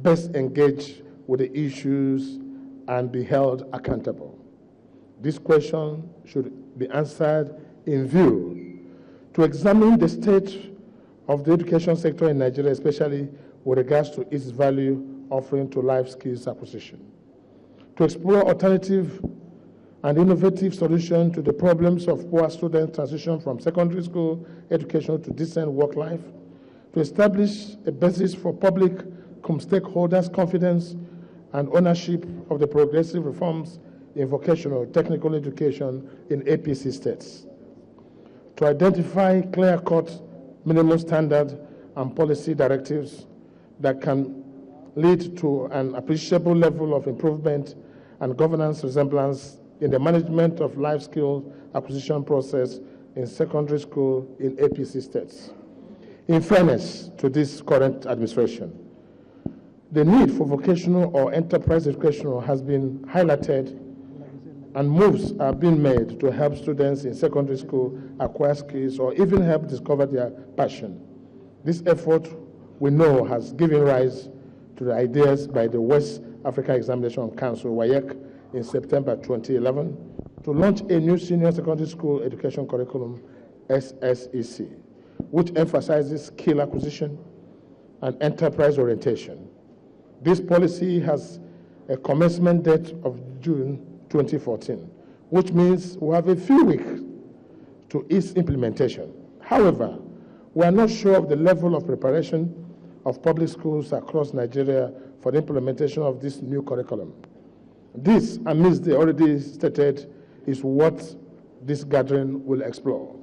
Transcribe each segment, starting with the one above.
best engage with the issues and be held accountable? This question should be answered in view to examine the state of the education sector in Nigeria, especially with regards to its value offering to life skills acquisition, to explore alternative and innovative solutions to the problems of poor student transition from secondary school education to decent work life, to establish a basis for public stakeholders' confidence and ownership of the progressive reforms in vocational technical education in APC states, to identify clear-cut minimum standard and policy directives that can lead to an appreciable level of improvement and governance resemblance in the management of life skill acquisition process in secondary school in APC states. In fairness to this current administration, the need for vocational or enterprise education has been highlighted and moves are being made to help students in secondary school acquire skills or even help discover their passion. This effort, we know, has given rise to the ideas by the West Africa Examination Council, WAEC, in September 2011, to launch a new senior secondary school education curriculum, SSEC, which emphasizes skill acquisition and enterprise orientation. This policy has a commencement date of June 2014, which means we have a few weeks to its implementation. However, we are not sure of the level of preparation of public schools across Nigeria for the implementation of this new curriculum. This, amidst the already stated, is what this gathering will explore.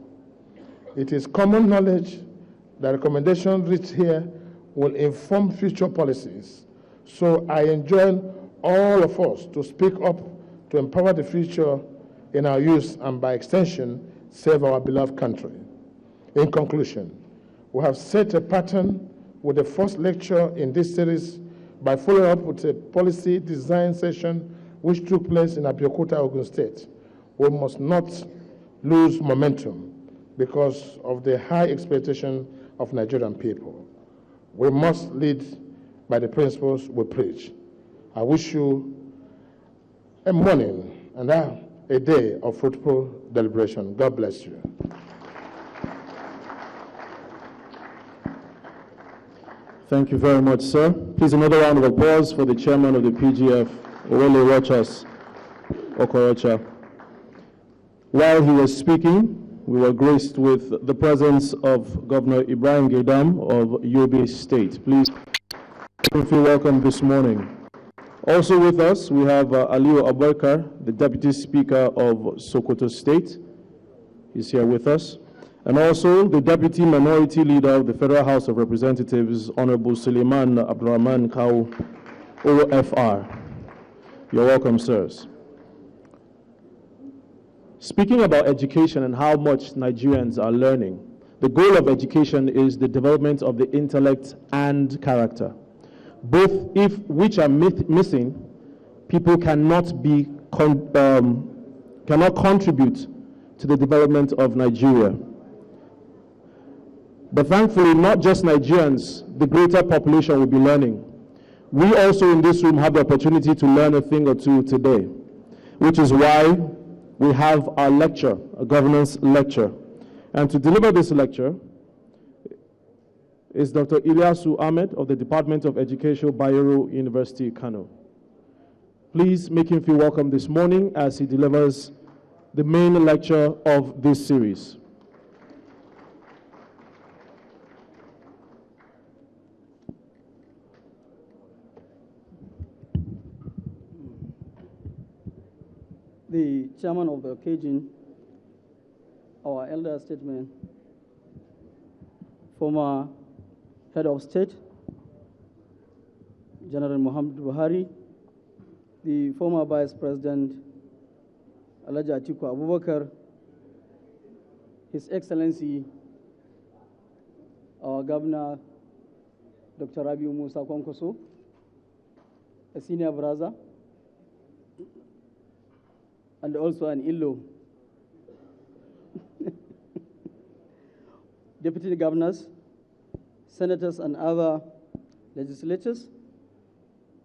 It is common knowledge that recommendations reached here will inform future policies. So I enjoin all of us to speak up to empower the future in our youth and by extension, save our beloved country. In conclusion, we have set a pattern with the first lecture in this series by following up with a policy design session which took place in Abeokuta, Ogun State. We must not lose momentum because of the high expectation of Nigerian people. We must lead by the principles we preach. I wish you a morning and a day of fruitful deliberation. God bless you. Thank you very much, sir. Please, another round of applause for the chairman of the PGF, Owele Rochas Okorocha. While he was speaking, we were graced with the presence of Governor Ibrahim Gaidam of Yobe State. Please feel welcome this morning. Also with us, we have Aliyu Abubakar, the Deputy Speaker of Sokoto State. He's here with us. And also the Deputy Minority Leader of the Federal House of Representatives, Honorable Suleiman Abdurrahman Kau, OFR. You're welcome, sirs. Speaking about education and how much Nigerians are learning, the goal of education is the development of the intellect and character. Both which are missing, people cannot contribute to the development of Nigeria. But thankfully, not just Nigerians, the greater population will be learning. We also in this room have the opportunity to learn a thing or two today, which is why we have our lecture, a governance lecture. And to deliver this lecture is Dr. Ilyasu Ahmed of the Department of Education, Bayero University, Kano. Please make him feel welcome this morning as he delivers the main lecture of this series. The chairman of the occasion, our elder statesman, former head of state, General Muhammad Buhari, the former vice president, Alhaji Atiku Abubakar, His Excellency, our governor, Dr. Rabiu Musa Kwankwaso, a senior brother, and also an in-law. Deputy governors, senators, and other legislators,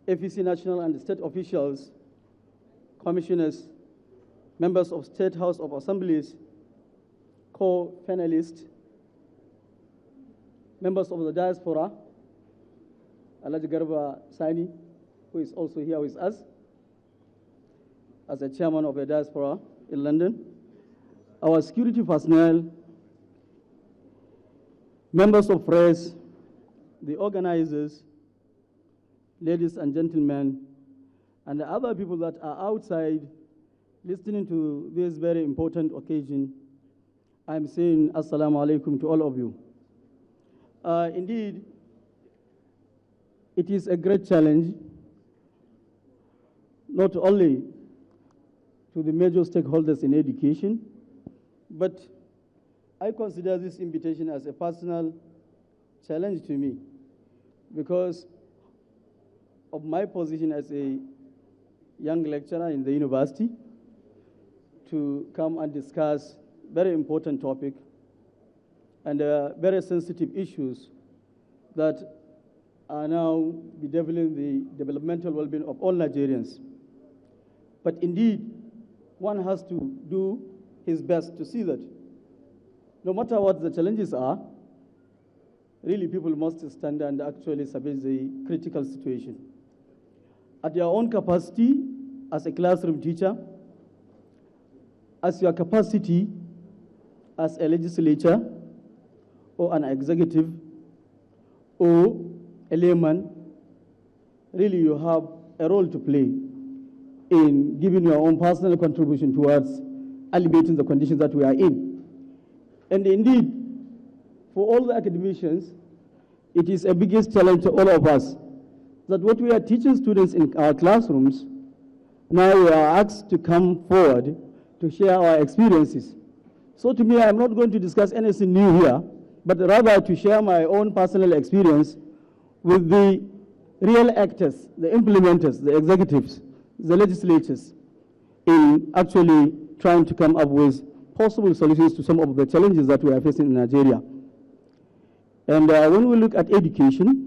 FEC national and state officials, commissioners, members of State House of Assemblies, co-panelists, members of the diaspora, Alhaji Garba Sani, who is also here with us as a chairman of the diaspora in London, our security personnel, members of press, the organizers, ladies and gentlemen, and the other people that are outside listening to this very important occasion. I'm saying Assalamu alaikum to all of you. Indeed, it is a great challenge, not only to the major stakeholders in education, but I consider this invitation as a personal challenge to me because of my position as a young lecturer in the university to come and discuss very important topic and very sensitive issues that are now bedeviling the developmental well-being of all Nigerians. But indeed, one has to do his best to see that no matter what the challenges are, really people must stand and actually surface the critical situation. At your own capacity as a classroom teacher, as your capacity as a legislator or an executive or a layman, really you have a role to play in giving your own personal contribution towards alleviating the conditions that we are in. And indeed, for all the academicians, it is a biggest challenge to all of us that what we are teaching students in our classrooms, now we are asked to come forward to share our experiences. So to me, I'm not going to discuss anything new here, but rather to share my own personal experience with the real actors, the implementers, the executives, the legislators, in actually trying to come up with possible solutions to some of the challenges that we are facing in Nigeria. And when we look at education,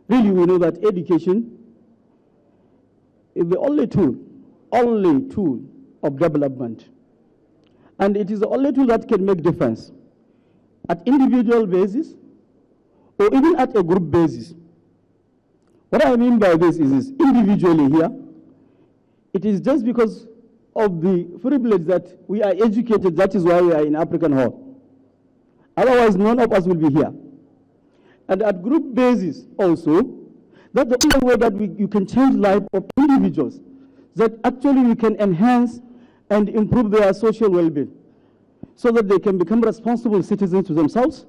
really we know that education is the only tool of development. And it is the only tool that can make difference at individual basis or even at a group basis. What I mean by this is individually here, it is just because of the privilege that we are educated, that is why we are in African Hall. Otherwise, none of us will be here. And at group basis also, that's the only way that you can change life of individuals, that actually we can enhance and improve their social well-being, so that they can become responsible citizens to themselves,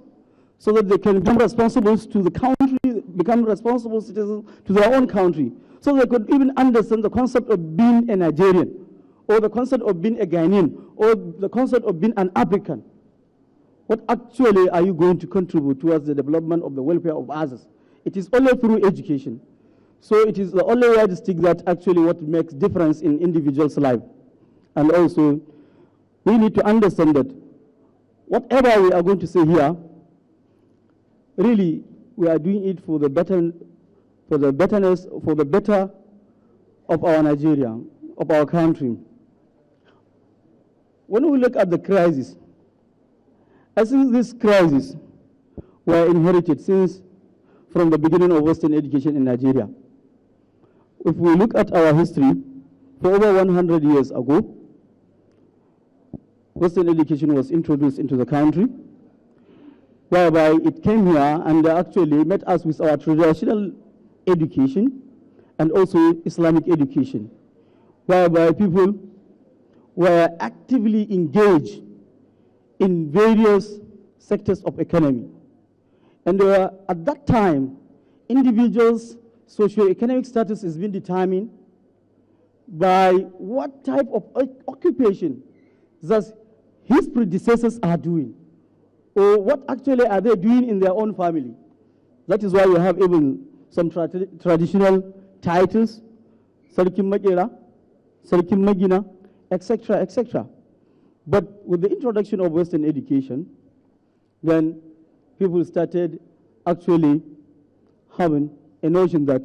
so that they can become responsible to the country, become responsible citizens to their own country, so they could even understand the concept of being a Nigerian, or the concept of being a Ghanaian, or the concept of being an African. What actually are you going to contribute towards the development of the welfare of others? It is only through education. So it is the only yardstick that actually what makes difference in individuals' life. And also, we need to understand that whatever we are going to say here, really, we are doing it for the better of our Nigeria, of our country. When we look at the crisis, I think this crisis were inherited since from the beginning of Western education in Nigeria. If we look at our history, for over 100 years ago, Western education was introduced into the country, whereby it came here and actually met us with our traditional education and also Islamic education, whereby people were actively engaged in various sectors of economy. And at that time, individuals' socio-economic status is being determined by what type of occupation that his predecessors are doing, or what actually are they doing in their own family. That is why we have even some traditional titles, Sarkin Makera, Sarkin Magina, etc., etc. But with the introduction of Western education, then people started actually having a notion that